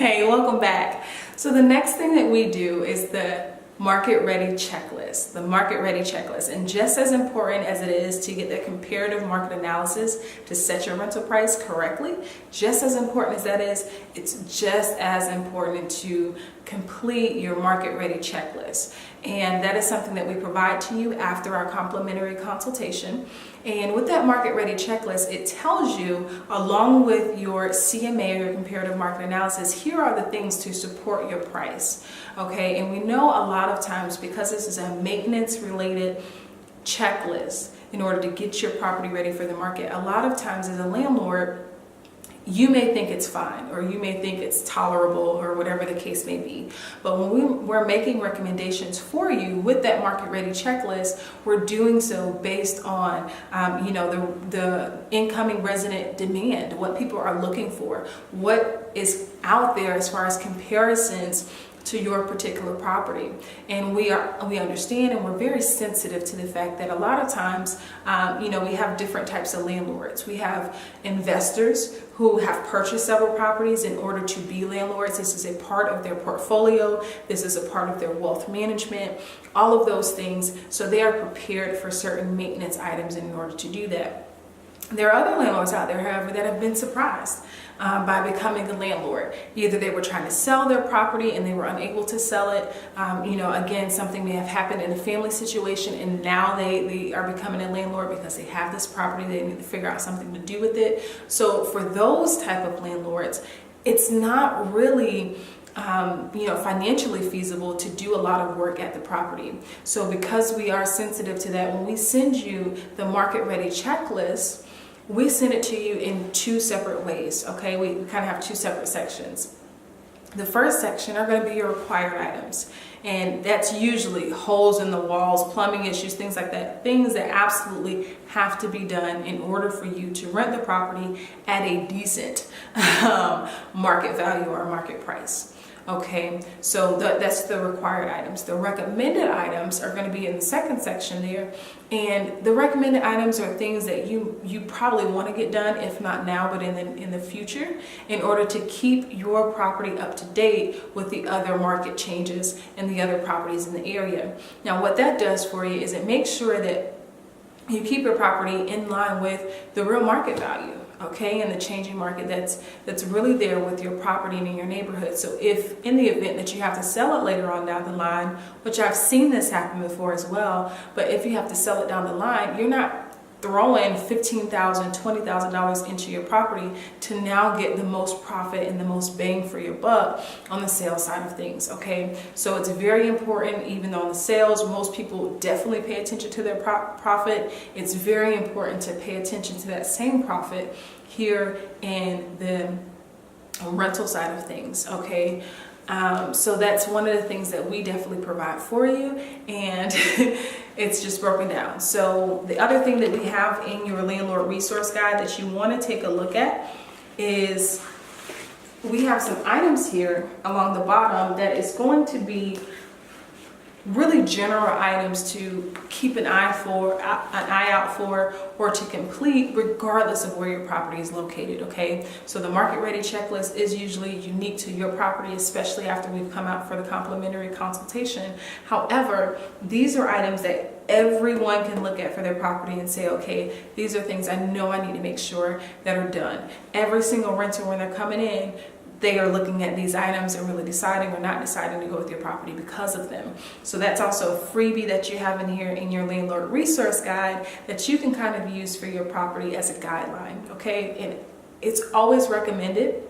Hey, welcome back. So the next thing that we do is the market ready checklist, and just as important as it is to get that comparative market analysis to set your rental price correctly, just as important as that is, it's just as important to complete your market ready checklist. And that is something that we provide to you after our complimentary consultation. And with that market ready checklist, it tells you, along with your CMA or your comparative market analysis, here are the things to support your price. Okay, and we know a lot of times, because this is a maintenance related checklist in order to get your property ready for the market, a lot of times as a landlord, you may think it's fine, or you may think it's tolerable, or whatever the case may be. But when we're making recommendations for you with that market ready checklist, we're doing so based on the incoming resident demand, what people are looking for, what is out there as far as comparisons to your particular property. And we understand, and we're very sensitive to the fact that a lot of times we have different types of landlords. We have investors who have purchased several properties in order to be landlords. This is a part of their portfolio. This is a part of their wealth management, all of those things. So they are prepared for certain maintenance items in order to do that. There are other landlords out there, however, that have been surprised by becoming a landlord. Either they were trying to sell their property and they were unable to sell it. Again, something may have happened in a family situation, and now they are becoming a landlord because they have this property. They need to figure out something to do with it. So for those type of landlords, it's not really financially feasible to do a lot of work at the property. So because we are sensitive to that, when we send you the market ready checklist, we send it to you in two separate ways. Okay, we kind of have two separate sections. The first section are going to be your required items, and that's usually holes in the walls, plumbing issues, things like that, things that absolutely have to be done in order for you to rent the property at a decent market value or market price. Okay, so that's the required items. The recommended items are going to be in the second section there, and the recommended items are things that you probably want to get done, if not now, but in the future, in order to keep your property up to date with the other market changes and the other properties in the area. Now, what that does for you is it makes sure that you keep your property in line with the real market value. Okay, and the changing market that's really there with your property and in your neighborhood. So if in the event that you have to sell it later on down the line, which I've seen this happen before as well, but if you have to sell it down the line, you're not throwing $15,000, $20,000 into your property to now get the most profit and the most bang for your buck on the sales side of things. Okay, so it's very important. Even though on the sales, most people definitely pay attention to their profit, it's very important to pay attention to that same profit here in the rental side of things. Okay, so that's one of the things that we definitely provide for you, and it's just broken down. So the other thing that we have in your landlord resource guide that you want to take a look at is we have some items here along the bottom that is going to be really general items to keep an eye out for, or to complete regardless of where your property is located. Okay, so the market ready checklist is usually unique to your property, especially after we've come out for the complimentary consultation. However, these are items that everyone can look at for their property and say, okay, these are things I know I need to make sure that are done. Every single renter, when they're coming in, they are looking at these items and really deciding or not deciding to go with your property because of them. So that's also a freebie that you have in here in your landlord resource guide that you can kind of use for your property as a guideline. Okay, and it's always recommended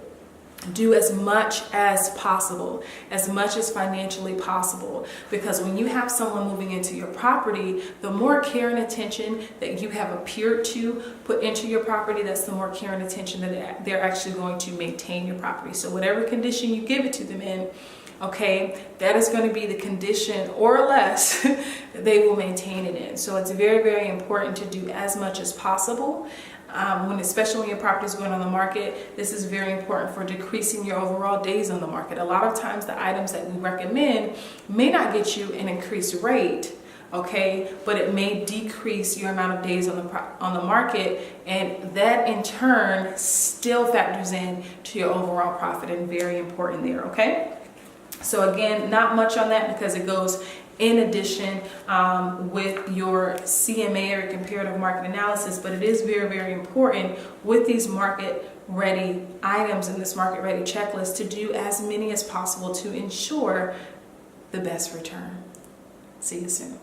do as much as possible, as much as financially possible, because when you have someone moving into your property, the more care and attention that you have appeared to put into your property, that's the more care and attention that they're actually going to maintain your property. So whatever condition you give it to them in, okay, that is going to be the condition or less that they will maintain it in. So it's very, very important to do as much as possible. Especially when your property is going on the market, this is very important for decreasing your overall days on the market. A lot of times the items that we recommend may not get you an increased rate, okay, but it may decrease your amount of days on the market, and that in turn still factors in to your overall profit, and very important there, okay? So again, not much on that because it goes in addition with your CMA or comparative market analysis, but it is very, very important with these market ready items in this market ready checklist to do as many as possible to ensure the best return. See you soon.